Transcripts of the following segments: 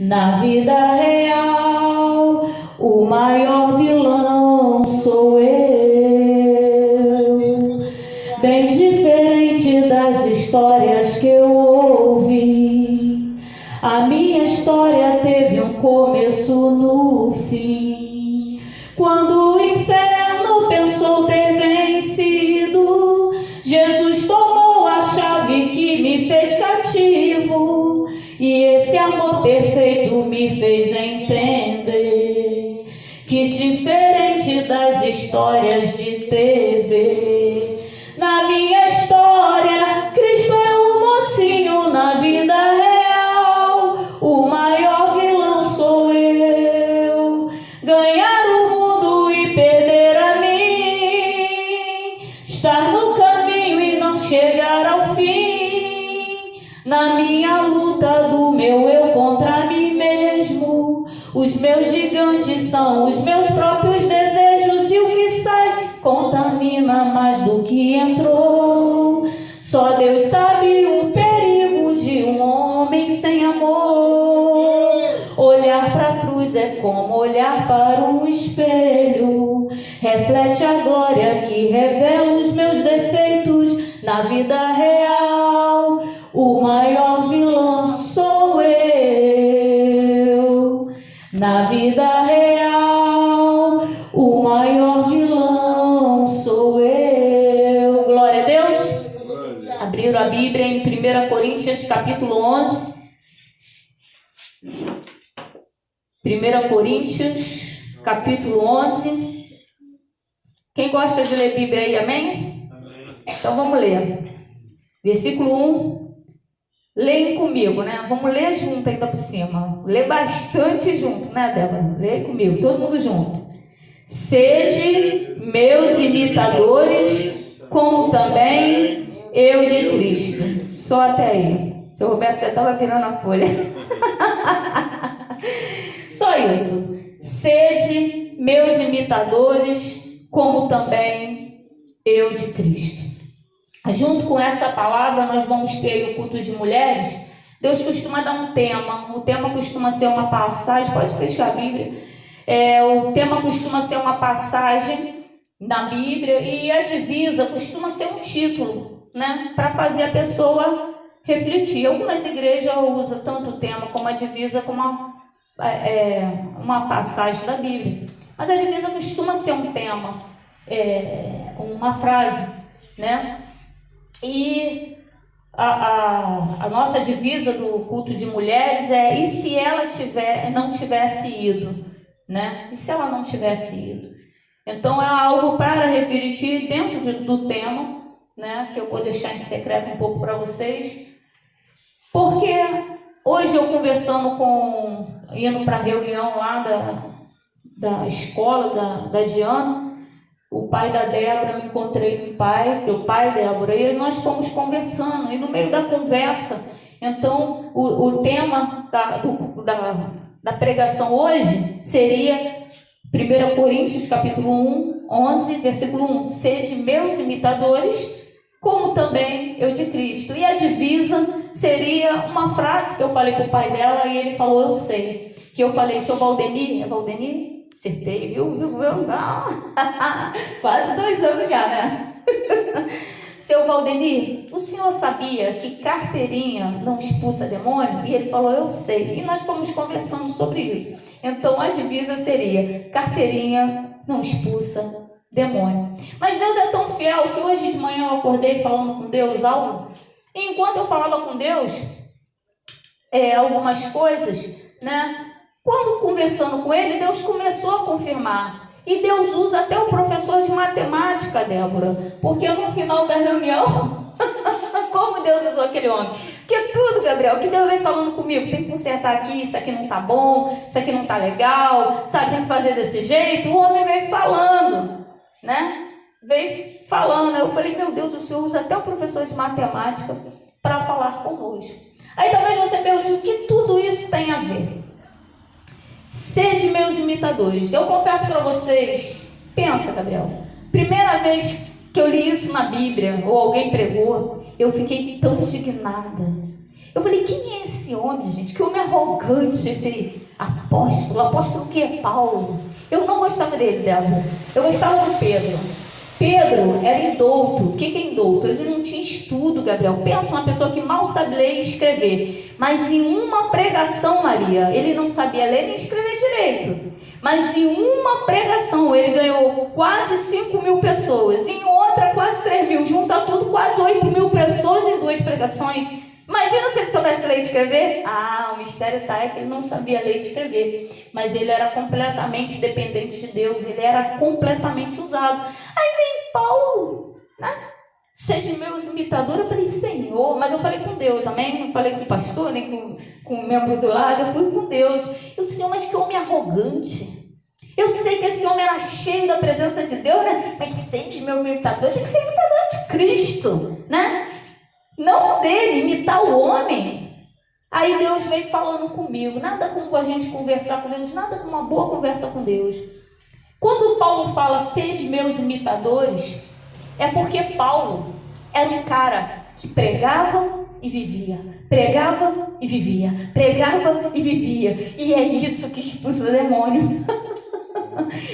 Na vida real, o maior vilão sou eu. Bem diferente das histórias que eu ouvi, a minha história teve um começo no fim. Quando o inferno pensou ter vencido, Jesus tomou a chave que me fez cativo, e esse amor perfeito me fez entender que, diferente das histórias de TV, na minha história Cristo é um mocinho. Na vida real, o maior vilão sou eu. Ganhar o mundo e perder a mim, estar no caminho e não chegar ao fim. Na minha luta do meu eu contra mim mesmo, os meus gigantes são os meus próprios desejos, e o que sai contamina mais do que entrou. Só Deus sabe o perigo de um homem sem amor. Olhar para a cruz é como olhar para um espelho, reflete a glória que revela os meus defeitos. Na vida real, o maior vilão sou eu. Na vida real, o maior vilão sou eu. Glória a Deus. Abriram a Bíblia em 1 Coríntios capítulo 11. 1 Coríntios capítulo 11. Quem gosta de ler Bíblia aí, amém? Então vamos ler. Versículo 1. Leem comigo, né? Vamos ler junto ainda por cima. Lê bastante junto, né, Débora? Lê comigo, todo mundo junto. Sede meus imitadores, como também eu de Cristo. Só até aí. O seu Roberto já estava virando a folha. Só isso. Sede meus imitadores, como também eu de Cristo. Junto com essa palavra, nós vamos ter o culto de mulheres. Deus costuma dar um tema. O tema costuma ser uma passagem. Pode fechar a Bíblia. O tema costuma ser uma passagem na Bíblia, e a divisa costuma ser um título, né, para fazer a pessoa refletir. Algumas igrejas usam tanto o tema como a divisa como uma passagem da Bíblia. Mas a divisa costuma ser um tema, uma frase, né? E a nossa divisa do culto de mulheres é: e se ela não tivesse ido, né? E se ela não tivesse ido? Então é algo para refletir dentro do tema, né? Que eu vou deixar em secreto um pouco para vocês, porque hoje eu conversando indo para a reunião lá da escola da Diana, o pai da Débora, me encontrei com o pai Débora, e nós fomos conversando, e no meio da conversa, então o tema da pregação hoje seria 1 Coríntios capítulo 11, versículo 1. Sede meus imitadores, como também eu de Cristo. E a divisa seria uma frase que eu falei para o pai dela, e ele falou: eu sei. Que eu falei: seu Valdemir, é Valdemir? Acertei, viu? Não. Quase 2 anos já, né? Seu Valdemir, o senhor sabia que carteirinha não expulsa demônio? E ele falou: eu sei. E nós fomos conversando sobre isso. Então a divisa seria: carteirinha não expulsa demônio. Mas Deus é tão fiel que hoje de manhã eu acordei falando com Deus algo. E enquanto eu falava com Deus algumas coisas, né? Quando conversando com ele, Deus começou a confirmar. E Deus usa até o professor de matemática, Débora, porque no final da reunião, como Deus usou aquele homem? Porque tudo, Gabriel, que Deus vem falando comigo, tem que consertar aqui, isso aqui não está bom, isso aqui não está legal, sabe, tem que fazer desse jeito. O homem veio falando, né? Veio falando. Eu falei: meu Deus, o Senhor usa até o professor de matemática para falar conosco. Aí talvez você pergunte: o que tudo isso tem a ver? Sede meus imitadores. Eu confesso para vocês, pensa, Gabriel, primeira vez que eu li isso na Bíblia, ou alguém pregou, eu fiquei tão indignada. Eu falei, quem é esse homem, gente? Que homem arrogante, esse apóstolo. Apóstolo que é Paulo. Eu não gostava dele, Débora. Eu gostava do Pedro. Pedro era indouto. O que é indouto? Ele não tinha estudo, Gabriel. Pensa uma pessoa que mal sabe ler e escrever. Mas em uma pregação, Maria, ele não sabia ler nem escrever direito. Mas em uma pregação ele ganhou quase 5.000 pessoas. Em outra, quase 3.000. Junta tudo, quase 8.000 pessoas em 2 pregações. Imagina se ele soubesse ler e escrever. O mistério é que ele não sabia ler e escrever. Mas ele era completamente dependente de Deus. Ele era completamente usado. Aí vem Paulo, né? Sede meus imitadores. Eu falei, Senhor. Mas eu falei com Deus também. Não falei com o pastor, nem com o membro do lado. Eu fui com Deus. Eu disse, Senhor, mas que homem arrogante. Eu sei que esse homem era cheio da presença de Deus, né? Mas sede meu imitador. Tem que ser imitador de Cristo, né? Não dele, imitar o homem. Aí Deus veio falando comigo. Nada como a gente conversar com Deus, nada como uma boa conversa com Deus. Quando Paulo fala, sede meus imitadores, é porque Paulo era um cara que pregava e vivia. Pregava e vivia. Pregava e vivia. E é isso que expulsa o demônio.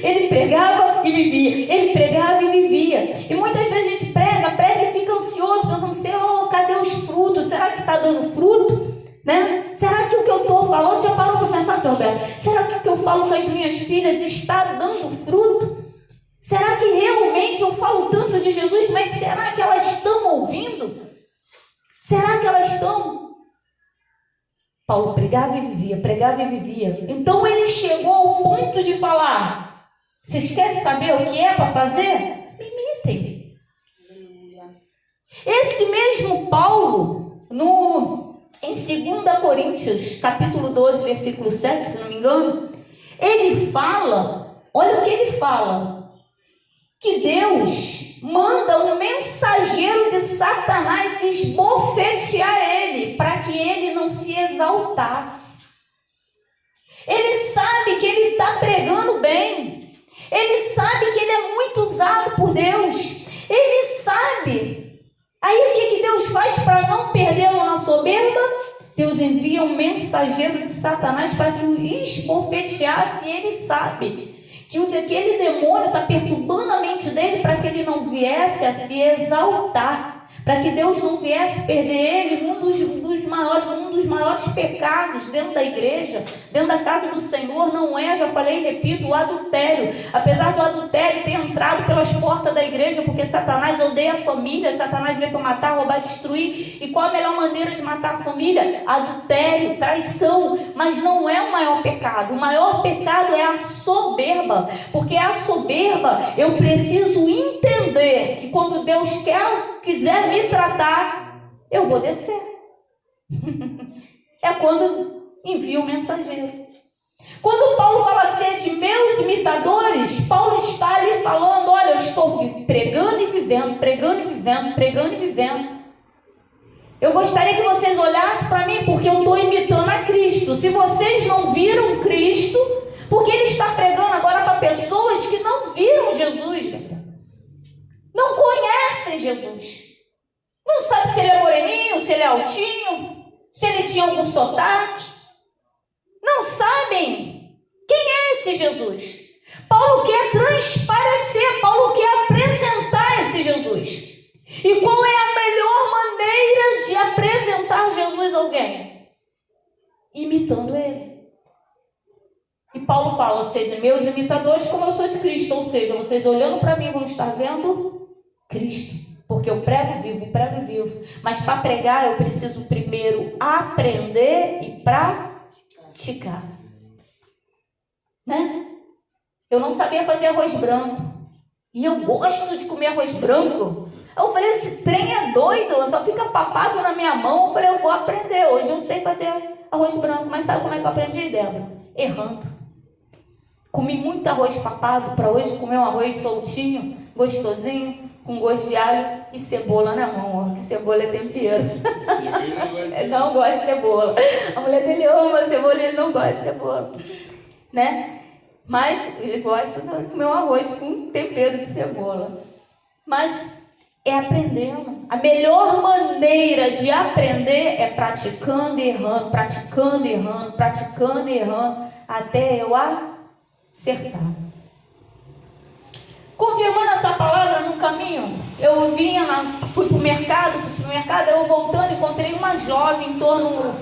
Ele pregava e vivia. Ele pregava e vivia. E muitas vezes a gente prega e fica ansioso, pensando, Senhor, cadê os frutos? Será que está dando fruto? Né? Será que o que eu estou falando, já parou para pensar, seu Roberto? Será que o que eu falo com as minhas filhas está dando fruto? Será que realmente eu falo tanto de Jesus, mas será que elas estão ouvindo? Será que elas estão? Paulo pregava e vivia, pregava e vivia. Então ele chegou ao ponto de falar, vocês querem saber o que é para fazer? Me imitem. Esse mesmo Paulo, em 2 Coríntios, capítulo 12, versículo 7, se não me engano, ele fala, olha o que ele fala, que Deus manda um mensageiro de Satanás esbofetear ele, para que ele não se exaltasse. Ele sabe que ele está pregando bem, ele sabe que ele é muito usado por Deus, ele sabe. Aí o que Deus faz para não perdê-lo na soberba? Deus envia um mensageiro de Satanás para que o esbofeteasse, e ele sabe que aquele demônio está perturbando a mente dele para que ele não viesse a se exaltar, para que Deus não viesse perder ele um dos maiores pecados dentro da igreja, dentro da casa do Senhor, não é, já falei e repito, o adultério. Apesar do adultério ter entrado pelas portas da igreja, porque Satanás odeia a família, Satanás veio para matar, roubar, destruir. E qual a melhor maneira de matar a família? Adultério, traição. Mas não é o maior pecado. O maior pecado é a soberba, porque a soberba, eu preciso entender que quando Deus quiser me tratar, eu vou descer. É quando envia o mensageiro. Quando Paulo fala sede meus imitadores, Paulo está ali falando, olha, eu estou pregando e vivendo, pregando e vivendo, pregando e vivendo. Eu gostaria que vocês olhassem para mim, porque eu estou imitando a Cristo. Se vocês não viram Cristo, porque ele está pregando agora para pessoas que não viram Jesus, não conhecem Jesus. Não sabe se ele é moreninho, se ele é altinho, se ele tinha algum sotaque. Não sabem quem é esse Jesus. Paulo quer transparecer, Paulo quer apresentar esse Jesus. E qual é a melhor maneira de apresentar Jesus a alguém? Imitando ele. E Paulo fala, sejam meus imitadores como eu sou de Cristo. Ou seja, vocês olhando para mim vão estar vendo Cristo. Porque eu prego e vivo. Mas para pregar eu preciso primeiro aprender e praticar. Né? Eu não sabia fazer arroz branco. E eu gosto de comer arroz branco. Eu falei, esse trem é doido, só fica papado na minha mão. Eu falei, eu vou aprender. Hoje eu sei fazer arroz branco. Mas sabe como é que eu aprendi, Débora? Errando. Comi muito arroz papado para hoje comer um arroz soltinho, gostosinho, com gosto de alho e cebola na mão, que cebola é tempero. Ele não gosta de cebola. A mulher dele ama cebola e ele não gosta de cebola. Né? Mas ele gosta de comer um arroz com tempero de cebola. Mas é aprendendo. A melhor maneira de aprender é praticando e errando, praticando e errando, praticando e errando, até eu acertar. Confirmando essa palavra no caminho, eu fui para o mercado, para o supermercado, eu voltando, encontrei uma jovem em torno...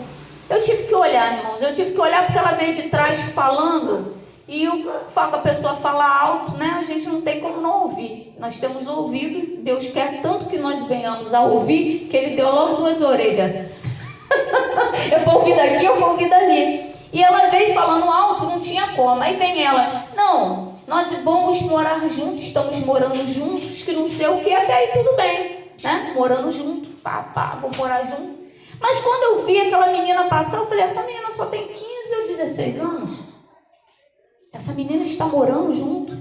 Eu tive que olhar, irmãos, porque ela veio de trás falando, e a pessoa fala alto, né? A gente não tem como não ouvir. Nós temos ouvido, Deus quer tanto que nós venhamos a ouvir, que Ele deu logo 2 orelhas. Eu para ouvir daqui, eu para ouvir dali. E ela veio falando alto, não tinha como. Aí vem ela, não, nós vamos morar juntos, estamos morando juntos, que não sei o que, até aí tudo bem, né? Morando junto, vou morar junto. Mas quando eu vi aquela menina passar, eu falei, essa menina só tem 15 ou 16 anos. Essa menina está morando junto.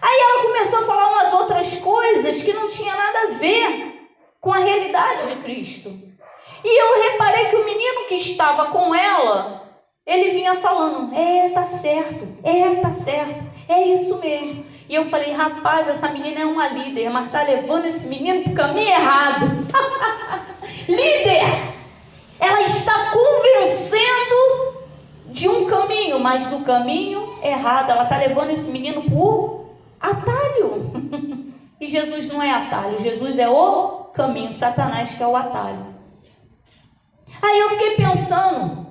Aí ela começou a falar umas outras coisas que não tinha nada a ver com a realidade de Cristo. E eu reparei que o menino que estava com ela, ele vinha falando, tá certo, é isso mesmo. E eu falei, rapaz, essa menina é uma líder, mas está levando esse menino para o caminho errado. Líder! Ela está convencendo de um caminho, mas do caminho errado. Ela está levando esse menino por atalho. E Jesus não é atalho, Jesus é o caminho, Satanás que é o atalho. Aí eu fiquei pensando,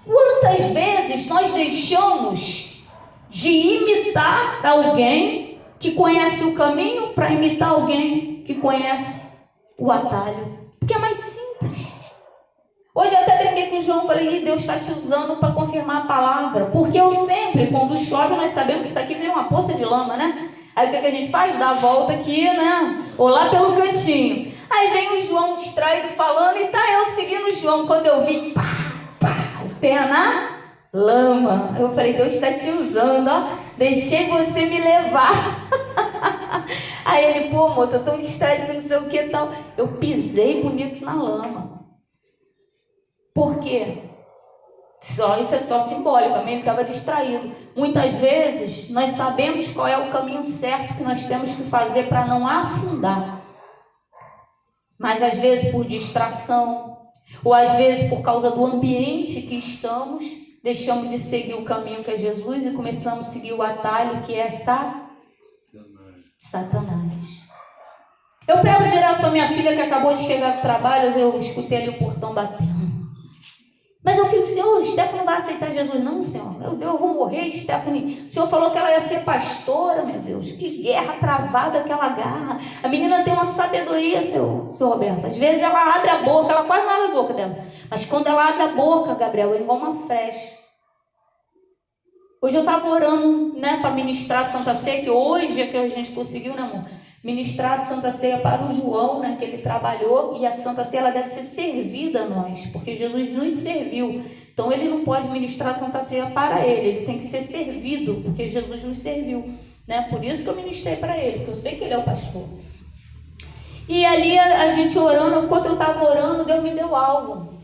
quantas vezes nós deixamos de imitar alguém que conhece o caminho para imitar alguém que conhece o atalho? Porque é mais simples. Hoje eu até brinquei com o João, falei, Deus está te usando para confirmar a palavra. Porque eu sempre, quando chove, nós sabemos que isso aqui vem uma poça de lama, né? Aí o que a gente faz? Dá a volta aqui, né? Ou lá pelo cantinho. Aí vem o João distraído falando, e tá eu seguindo o João. Quando eu vi, o pé na lama. Eu falei, Deus está te usando, ó. Deixei você me levar. Aí ele, pô, amor, tô tão distraído, não sei o que e tal. Eu pisei bonito na lama. Por quê? Isso é só simbólico, também ele estava distraído. Muitas vezes nós sabemos qual é o caminho certo que nós temos que fazer para não afundar. Mas às vezes por distração, ou às vezes por causa do ambiente que estamos, deixamos de seguir o caminho que é Jesus e começamos a seguir o atalho que é Satanás. Eu pego direto para minha filha que acabou de chegar do trabalho, eu escutei ali o portão batendo. Mas eu fico, Senhor, Stephanie não vai aceitar Jesus, não, Senhor. Meu Deus, eu vou morrer, Stephanie. O Senhor falou que ela ia ser pastora, meu Deus. Que guerra travada que ela agarra. A menina tem uma sabedoria, seu Roberto. Às vezes ela abre a boca, ela quase não abre a boca dela. Mas quando ela abre a boca, Gabriel, é igual uma flecha. Hoje eu estava orando, né, para ministrar a Santa Ceia, que hoje é que a gente conseguiu, né, amor? Ministrar a Santa Ceia para o João, né, que ele trabalhou, e a Santa Ceia ela deve ser servida a nós, porque Jesus nos serviu. Então ele não pode ministrar a Santa Ceia para ele tem que ser servido, porque Jesus nos serviu, né? Por isso que eu ministrei para ele, porque eu sei que ele é o pastor. E ali a gente orando, enquanto eu estava orando, Deus me deu algo.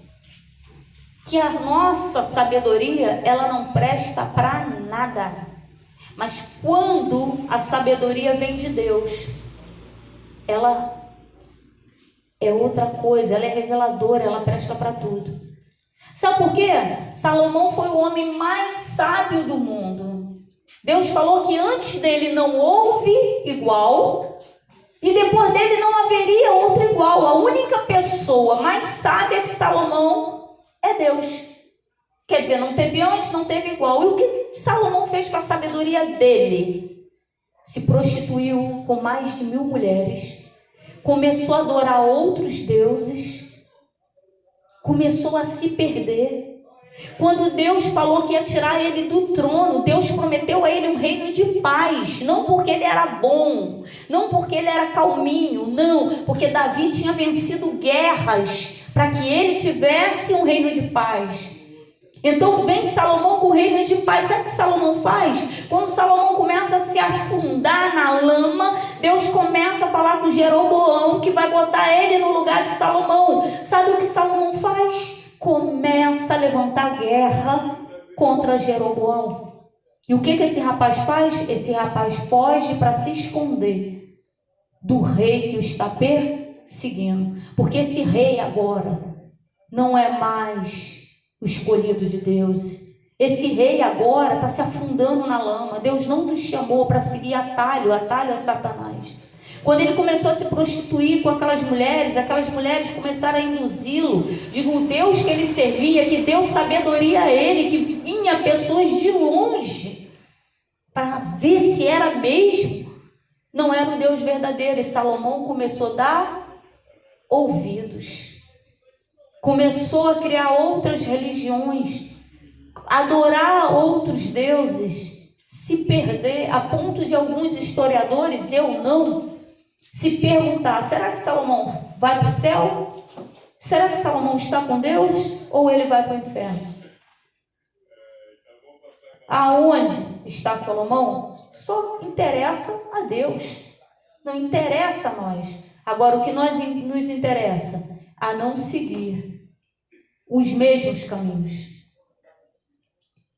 Que a nossa sabedoria, ela não presta para nada. Mas quando a sabedoria vem de Deus, ela é outra coisa, ela é reveladora, ela presta para tudo. Sabe por quê? Salomão foi o homem mais sábio do mundo. Deus falou que antes dele não houve igual, e depois dele não haveria outro igual. A única pessoa mais sábia que Salomão é Deus. Quer dizer, não teve antes, não teve igual. E o que Salomão fez com a sabedoria dele? Se prostituiu com mais de 1000 mulheres, começou a adorar outros deuses, começou a se perder. Quando Deus falou que ia tirar ele do trono, Deus prometeu a ele um reino de paz, não porque ele era bom, não porque ele era calminho, não, porque Davi tinha vencido guerras para que ele tivesse um reino de paz. Então vem Salomão com o reino de paz. Sabe o que Salomão faz? Quando Salomão começa a se afundar na lama, Deus começa a falar com Jeroboão, que vai botar ele no lugar de Salomão. Sabe o que Salomão faz? Começa a levantar guerra contra Jeroboão. E o que esse rapaz faz? Esse rapaz foge para se esconder do rei que o está perseguindo. Porque esse rei agora não é mais o escolhido de Deus. Esse rei agora está se afundando na lama. Deus não nos chamou para seguir atalho é Satanás. Quando ele começou a se prostituir com aquelas mulheres começaram a induzi-lo de o Deus que ele servia, que deu sabedoria a ele, que vinha pessoas de longe para ver se era mesmo. Não era o Deus verdadeiro. E Salomão começou a dar ouvidos. Começou a criar outras religiões, adorar outros deuses, se perder, a ponto de alguns historiadores, eu não, se perguntar: será que Salomão vai para o céu? Será que Salomão está com Deus? Ou ele vai para o inferno? Aonde está Salomão? Só interessa a Deus, não interessa a nós. Agora, o que nos interessa? A não seguir os mesmos caminhos,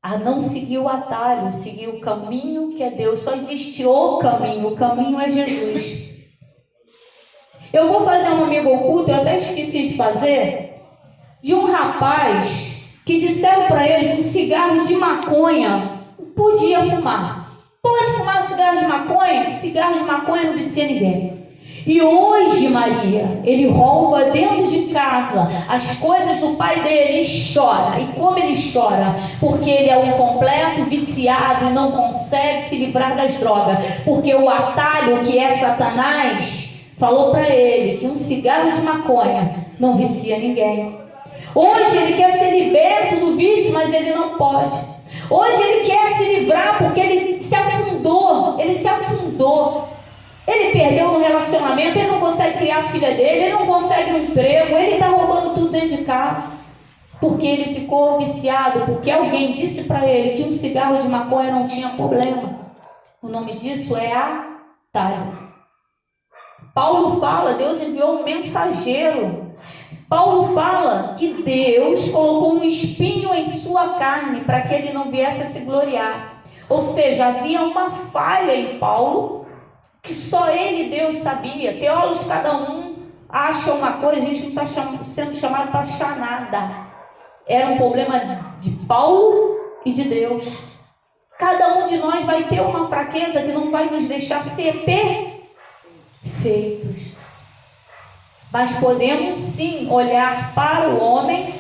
a não seguir o atalho, seguir o caminho que é Deus. Só existe o caminho é Jesus. Eu vou fazer um amigo oculto, eu até esqueci de fazer, de um rapaz que disseram para ele que um cigarro de maconha podia fumar. Pode fumar cigarro de maconha? Que cigarro de maconha não vicia ninguém. E hoje, Maria, ele rouba dentro de casa as coisas do pai dele e chora. E como ele chora? Porque ele é um completo viciado e não consegue se livrar das drogas. Porque o atalho, que é Satanás, falou para ele que um cigarro de maconha não vicia ninguém. Hoje ele quer ser liberto do vício, mas ele não pode. Hoje ele quer se livrar porque ele se afundou. Ele perdeu no relacionamento, ele não consegue criar a filha dele, ele não consegue um emprego, ele está roubando tudo dentro de casa. Porque ele ficou viciado, porque alguém disse para ele que um cigarro de maconha não tinha problema. O nome disso é atalho. Paulo fala, Deus enviou um mensageiro. Paulo fala que Deus colocou um espinho em sua carne para que ele não viesse a se gloriar. Ou seja, havia uma falha em Paulo que só ele e Deus sabia. Teólogos, cada um acha uma coisa, a gente não está sendo chamado para achar nada. Era um problema de Paulo e de Deus. Cada um de nós vai ter uma fraqueza que não vai nos deixar ser perfeitos. Mas podemos sim olhar para o homem,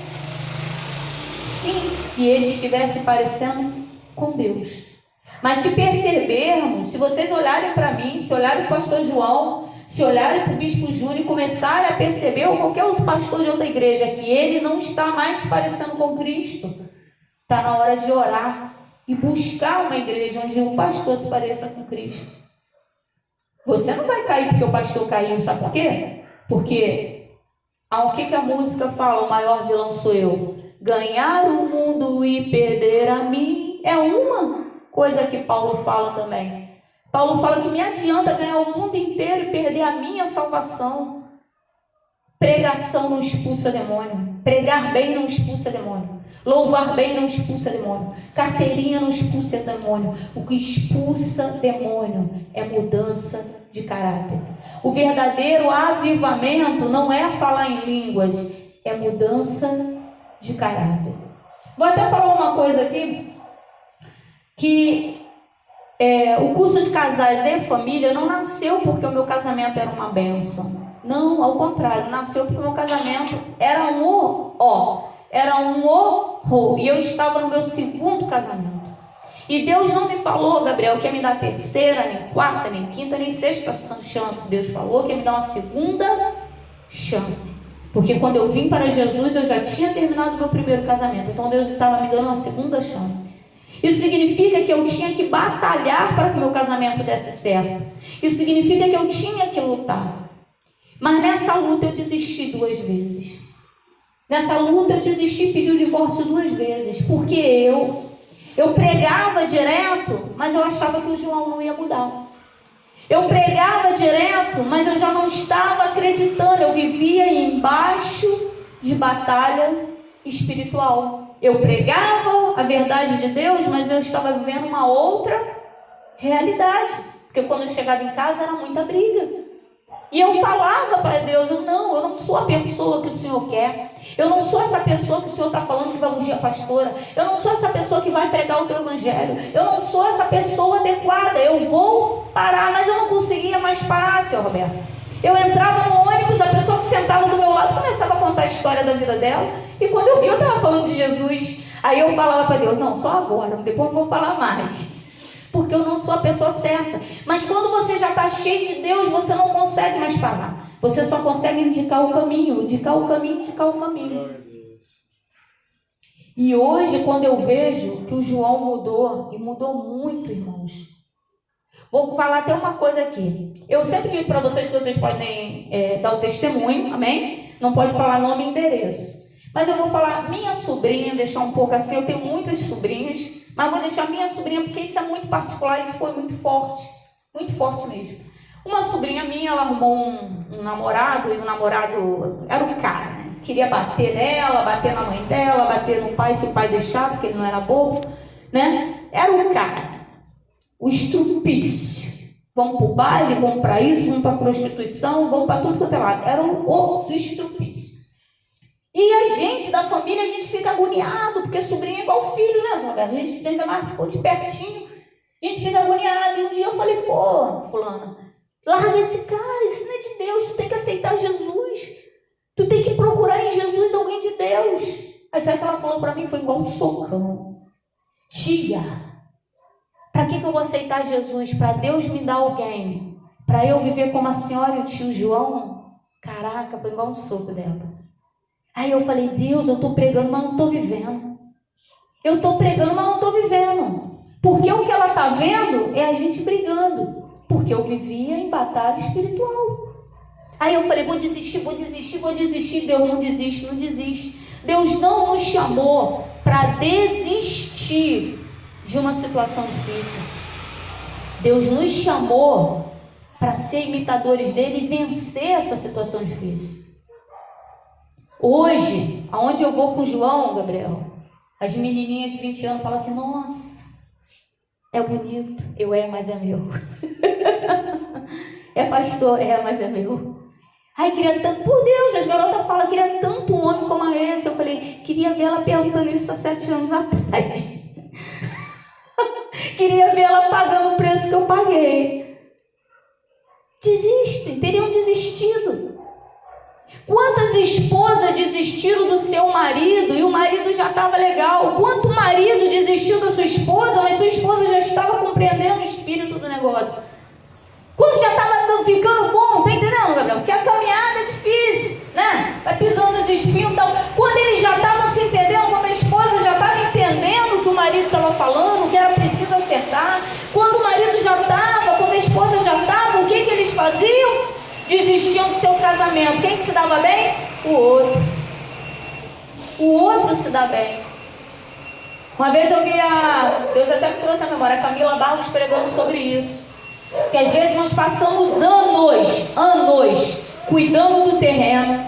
sim, se ele estivesse parecendo com Deus. Mas se percebermos, se vocês olharem para mim, se olharem para o pastor João, se olharem para o bispo Júnior e começarem a perceber, ou qualquer outro pastor de outra igreja, que ele não está mais se parecendo com Cristo, está na hora de orar e buscar uma igreja onde o pastor se pareça com Cristo. Você não vai cair porque o pastor caiu, sabe por quê? Porque o que a música fala? O maior vilão sou eu. Ganhar o mundo e perder a mim é uma coisa que Paulo fala também. Paulo fala que me adianta ganhar o mundo inteiro e perder a minha salvação. Pregação não expulsa demônio. Pregar bem não expulsa demônio. Louvar bem não expulsa demônio. Carteirinha não expulsa demônio. O que expulsa demônio é mudança de caráter. O verdadeiro avivamento não é falar em línguas, é mudança de caráter. Vou até falar uma coisa aqui, que o curso de casais e família não nasceu porque o meu casamento era uma bênção. Não, ao contrário, nasceu porque o meu casamento era um horror. E eu estava no meu segundo casamento. E Deus não me falou, Gabriel, que ia me dar terceira, nem quarta, nem quinta, nem sexta chance. Deus falou que ia me dar uma segunda chance. Porque quando eu vim para Jesus, eu já tinha terminado o meu primeiro casamento. Então Deus estava me dando uma segunda chance. Isso significa que eu tinha que batalhar para que meu casamento desse certo. Isso significa que eu tinha que lutar. Mas nessa luta eu desisti 2 vezes. Nessa luta eu desisti e pedi o divórcio 2 vezes. Porque eu pregava direto, mas eu achava que o João não ia mudar. Eu pregava direto, mas eu já não estava acreditando. Eu vivia embaixo de batalha espiritual. Eu pregava a verdade de Deus, mas eu estava vivendo uma outra realidade. Porque quando eu chegava em casa era muita briga. E eu falava para Deus, eu não sou a pessoa que o Senhor quer. Eu não sou essa pessoa que o Senhor está falando que vai ungir a pastora. Eu não sou essa pessoa que vai pregar o teu evangelho. Eu não sou essa pessoa adequada. Eu vou parar, mas eu não conseguia mais parar, Senhor Roberto. Eu entrava no ônibus, a pessoa que sentava do meu lado começava a contar a história da vida dela. E quando eu vi, eu estava falando de Jesus. Aí eu falava para Deus, não, só agora, depois não vou falar mais. Porque eu não sou a pessoa certa. Mas quando você já está cheio de Deus, você não consegue mais parar. Você só consegue indicar o caminho, indicar o caminho, indicar o caminho. E hoje, quando eu vejo que o João mudou, e mudou muito, irmãos. Vou falar até uma coisa aqui. Eu sempre digo para vocês que vocês podem dar o testemunho, amém? Não pode falar nome e endereço. Mas eu vou falar minha sobrinha, deixar um pouco assim. Eu tenho muitas sobrinhas, mas vou deixar minha sobrinha porque isso é muito particular, isso foi muito forte mesmo. Uma sobrinha minha, ela arrumou um namorado, e o namorado era um cara, né? Queria bater nela, bater na mãe dela, bater no pai, se o pai deixasse, que ele não era bobo, né? Era um cara, o estrupício. Vamos para o baile, vamos para isso, vamos para a prostituição, vamos para tudo quanto é lado. Era o estrupício. E a gente, da família, a gente fica agoniado, porque sobrinho é igual filho, né, Zé? A gente ainda mais ficou de pertinho, a gente fica agoniado. E um dia eu falei, pô, fulana, larga esse cara, isso não é de Deus, tu tem que aceitar Jesus. Tu tem que procurar em Jesus alguém de Deus. Aí sabe o que ela falou para mim? Foi igual um socão. Tia, para que eu vou aceitar Jesus? Para Deus me dar alguém? Para eu viver como a senhora e o tio João? Caraca, foi igual um soco dela. Aí eu falei, Deus, eu estou pregando, mas não estou vivendo. Eu estou pregando, mas não estou vivendo. Porque o que ela está vendo é a gente brigando. Porque eu vivia em batalha espiritual. Aí eu falei, vou desistir. Deus não desiste. Deus não nos chamou para desistir de uma situação difícil. Deus nos chamou para ser imitadores dele e vencer essa situação difícil. Hoje, aonde eu vou com o João, Gabriel, as menininhas de 20 anos falam assim, nossa, é bonito. Mas é meu. É pastor, mas é meu. Ai, queria tanto, por Deus, as garotas falam, queria tanto um homem como esse. Eu falei, queria ver ela perguntando isso há 7 anos atrás. Queria ver ela pagando o preço que eu paguei. Desistem, teriam desistido. Quantas esposas desistiram do seu marido e o marido já estava legal? Quanto marido desistiu da sua esposa, mas sua esposa já estava compreendendo o espírito do negócio? Quando já estava ficando bom, tá entendendo, Gabriel? Porque a caminhada é difícil, né? Vai pisando nos espinhos e tal. Quando eles já estavam se entendendo, quando a esposa já estava entendendo o que o marido estava falando, que era preciso acertar, quando o marido já estava, quando a esposa já estava, o que eles faziam? Desistiam do seu casamento. Quem se dava bem? O outro. O outro se dá bem. Uma vez eu vi Deus até me trouxe à memória, a Camila Barros pregando sobre isso. Que às vezes nós passamos anos cuidando do terreno,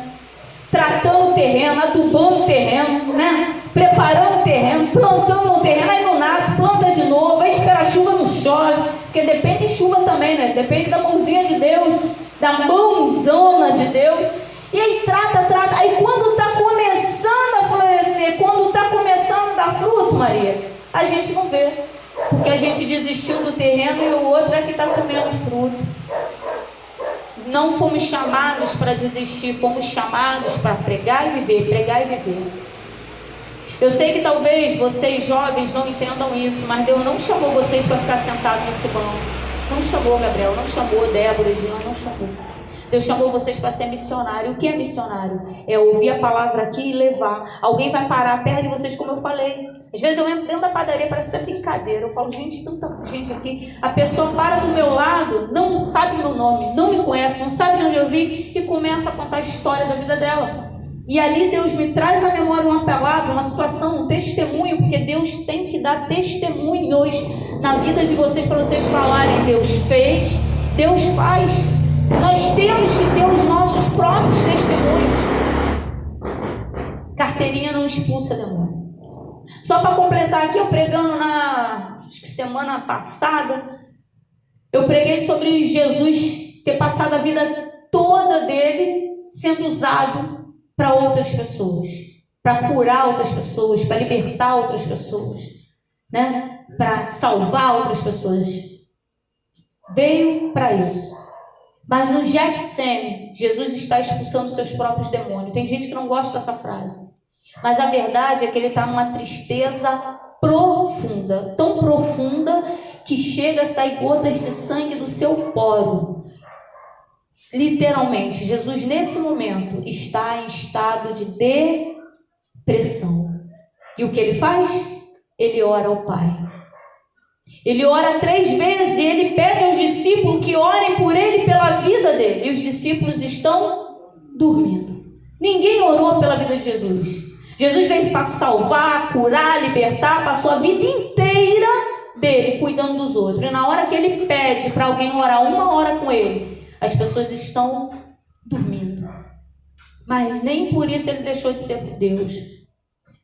tratando o terreno, adubando o terreno, né? Preparando o terreno, plantando no terreno, aí não nasce, planta de novo, aí espera a chuva, não chove, porque depende de chuva também, né? Depende da mãozinha de Deus, da mãozona de Deus. E aí trata, aí quando está começando a florescer, quando está começando a dar fruto, Maria, a gente não vê. Porque a gente desistiu do terreno e o outro é que está comendo fruto. Não fomos chamados para desistir, fomos chamados para pregar e viver. Eu sei que talvez vocês jovens não entendam isso, mas Deus não chamou vocês para ficar sentados nesse banco. Não chamou, Gabriel, não chamou Débora, Jean, não chamou. Deus chamou vocês para ser missionário. O que é missionário? É ouvir a palavra aqui e levar. Alguém vai parar perto de vocês, como eu falei. Às vezes eu entro dentro da padaria, parece ser brincadeira. Eu falo, gente, tanta gente aqui. A pessoa para do meu lado, não sabe meu nome, não me conhece, não sabe de onde eu vim e começa a contar a história da vida dela. E ali Deus me traz à memória uma palavra, uma situação, um testemunho, porque Deus tem que dar testemunhos na vida de vocês para vocês falarem, Deus fez, Deus faz. Nós temos que ter os nossos próprios testemunhos. Carteirinha não expulsa demônio. Só para completar aqui, eu pregando acho que semana passada, eu preguei sobre Jesus ter passado a vida toda dele sendo usado para outras pessoas, para curar outras pessoas, para libertar outras pessoas, né? Para salvar outras pessoas. Veio para isso. Mas no Getsêmani, Jesus está expulsando seus próprios demônios. Tem gente que não gosta dessa frase. Mas a verdade é que ele está numa tristeza profunda, tão profunda que chega a sair gotas de sangue do seu poro. Literalmente, Jesus nesse momento está em estado de depressão. E o que ele faz? Ele ora ao Pai. Ele ora 3 vezes e ele pede aos discípulos que orem por ele, pela vida dele. E os discípulos estão dormindo. Ninguém orou pela vida de Jesus. Jesus veio para salvar, curar, libertar, passou a vida inteira dele cuidando dos outros. E na hora que ele pede para alguém orar 1 hora com ele, as pessoas estão dormindo. Mas nem por isso ele deixou de ser Deus.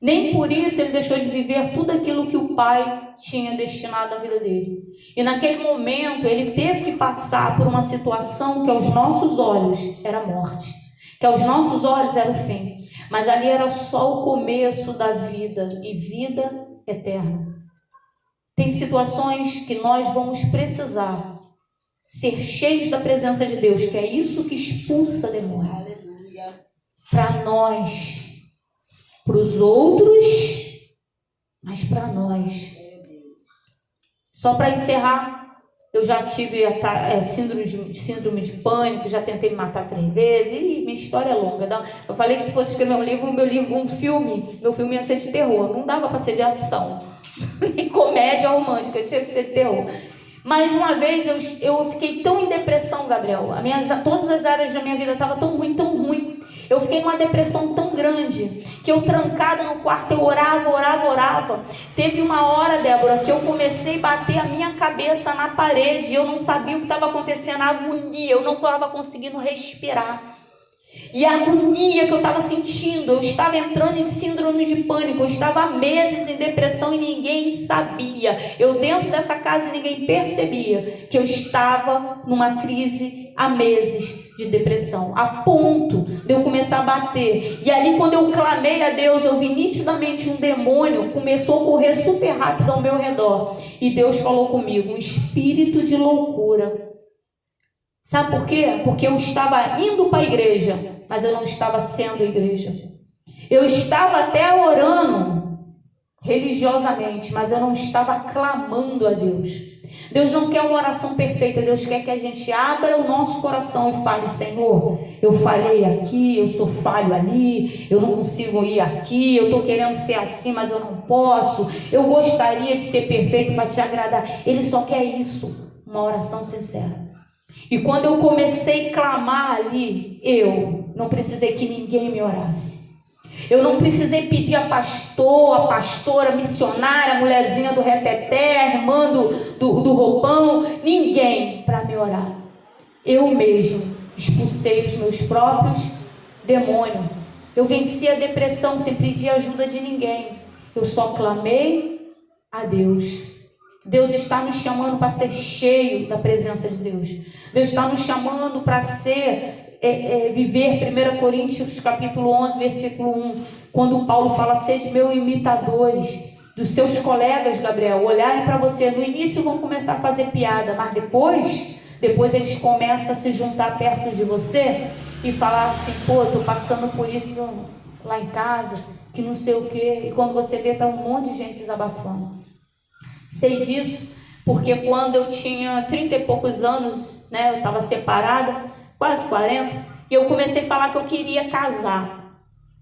Nem por isso ele deixou de viver tudo aquilo que o Pai tinha destinado à vida dele. E naquele momento ele teve que passar por uma situação que aos nossos olhos era a morte, que aos nossos olhos era o fim. Mas ali era só o começo da vida e vida eterna. Tem situações que nós vamos precisar ser cheios da presença de Deus, que é isso que expulsa demônio. Para nós, para os outros, mas para nós. Só para encerrar, eu já tive síndrome de pânico, já tentei me matar 3 vezes, e minha história é longa. Eu falei que se fosse escrever um filme, meu filme ia ser de terror, não dava para ser de ação, nem comédia romântica, tinha que ser de terror. Mas uma vez eu fiquei tão em depressão, Gabriel, todas as áreas da minha vida estavam tão ruim. Eu fiquei numa depressão tão grande que eu, trancada no quarto, eu orava. Teve uma hora, Débora, que eu comecei a bater a minha cabeça na parede. Eu não sabia o que estava acontecendo, a agonia, eu não estava conseguindo respirar. E a agonia que eu estava sentindo, eu estava entrando em síndrome de pânico, eu estava há meses em depressão e ninguém sabia. Eu dentro dessa casa ninguém percebia que eu estava numa crise há meses de depressão, a ponto de eu começar a bater. E ali quando eu clamei a Deus, eu vi nitidamente um demônio, começou a correr super rápido ao meu redor. E Deus falou comigo, um espírito de loucura. Sabe por quê? Porque eu estava indo para a igreja, mas eu não estava sendo igreja. Eu estava até orando religiosamente, mas eu não estava clamando a Deus. Deus não quer uma oração perfeita, Deus quer que a gente abra o nosso coração e fale, Senhor, eu falhei aqui, eu sou falho ali, eu não consigo ir aqui, eu estou querendo ser assim, mas eu não posso, eu gostaria de ser perfeito para te agradar. Ele só quer isso, uma oração sincera. E quando eu comecei a clamar ali, eu não precisei que ninguém me orasse. Eu não precisei pedir a pastor, a pastora, a missionária, a mulherzinha do reteté, a irmã do roupão, ninguém para me orar. Eu mesmo expulsei os meus próprios demônios. Eu venci a depressão sem pedir ajuda de ninguém. Eu só clamei a Deus. Deus está nos chamando para ser cheio da presença de Deus. Deus está nos chamando para viver 1 Coríntios capítulo 11, versículo 1, quando Paulo fala, sede meus imitadores, dos seus colegas, Gabriel, olharem para você. No início vão começar a fazer piada, mas depois eles começam a se juntar perto de você e falar assim, pô, estou passando por isso lá em casa, que não sei o quê. E quando você vê, está um monte de gente desabafando. Sei disso, porque quando eu tinha 30 e poucos anos, né, eu estava separada, quase 40, e eu comecei a falar que eu queria casar.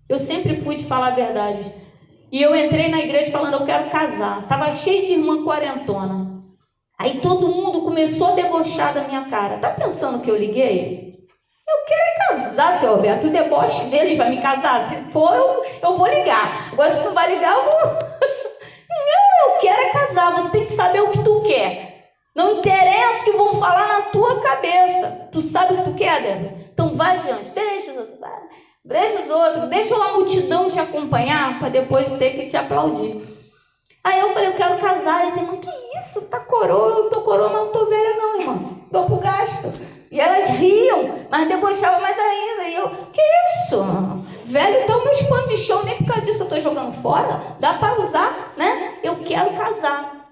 Eu sempre fui de falar a verdade. E eu entrei na igreja falando, eu quero casar. Estava cheio de irmã quarentona. Aí todo mundo começou a debochar da minha cara. Tá pensando que eu liguei? Eu quero casar, seu Roberto. O deboche dele vai me casar. Se for, eu vou ligar. Agora, se não vai ligar, eu vou... Eu quero casar, você tem que saber o que tu quer. Não interessa o que vão falar na tua cabeça. Tu sabe o que tu quer, Débora? Então vai adiante, deixa os outros, deixa uma multidão te acompanhar para depois ter que te aplaudir. Aí eu falei, eu quero casar. Eles irmão, que isso? Tá coroa? Eu tô coroa, mas não tô velha não, irmão. Tô pro gasto. E elas riam, mas debochava mais ainda. E eu, que isso? Velho, então meus panos de chão, nem por causa disso eu estou jogando fora. Dá para usar, né? Eu quero casar.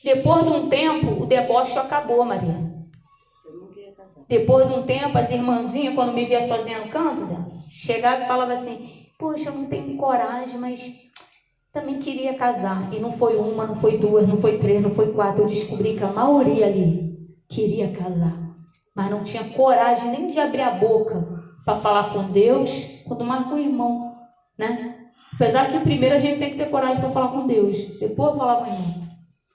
Depois de um tempo, o deboche acabou, Maria. Depois de um tempo, as irmãzinhas, quando me via sozinha no canto dela, chegavam e falavam assim, poxa, eu não tenho coragem, mas também queria casar. E não foi uma, não foi duas, não foi três, não foi quatro. Eu descobri que a maioria ali queria casar, mas não tinha coragem nem de abrir a boca para falar com Deus, quanto mais com o irmão, né? Apesar que primeiro a gente tem que ter coragem para falar com Deus, depois falar com o irmão.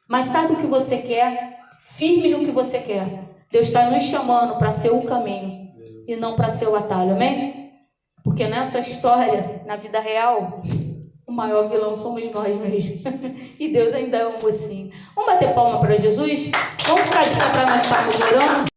Mas sabe o que você quer? Firme no que você quer. Deus está nos chamando para ser o caminho e não para ser o atalho, amém? Porque nessa história, na vida real, o maior vilão somos nós mesmos. E Deus ainda é um mocinho. Vamos bater palma para Jesus? Vamos ficar de pé para nós estarmos orando?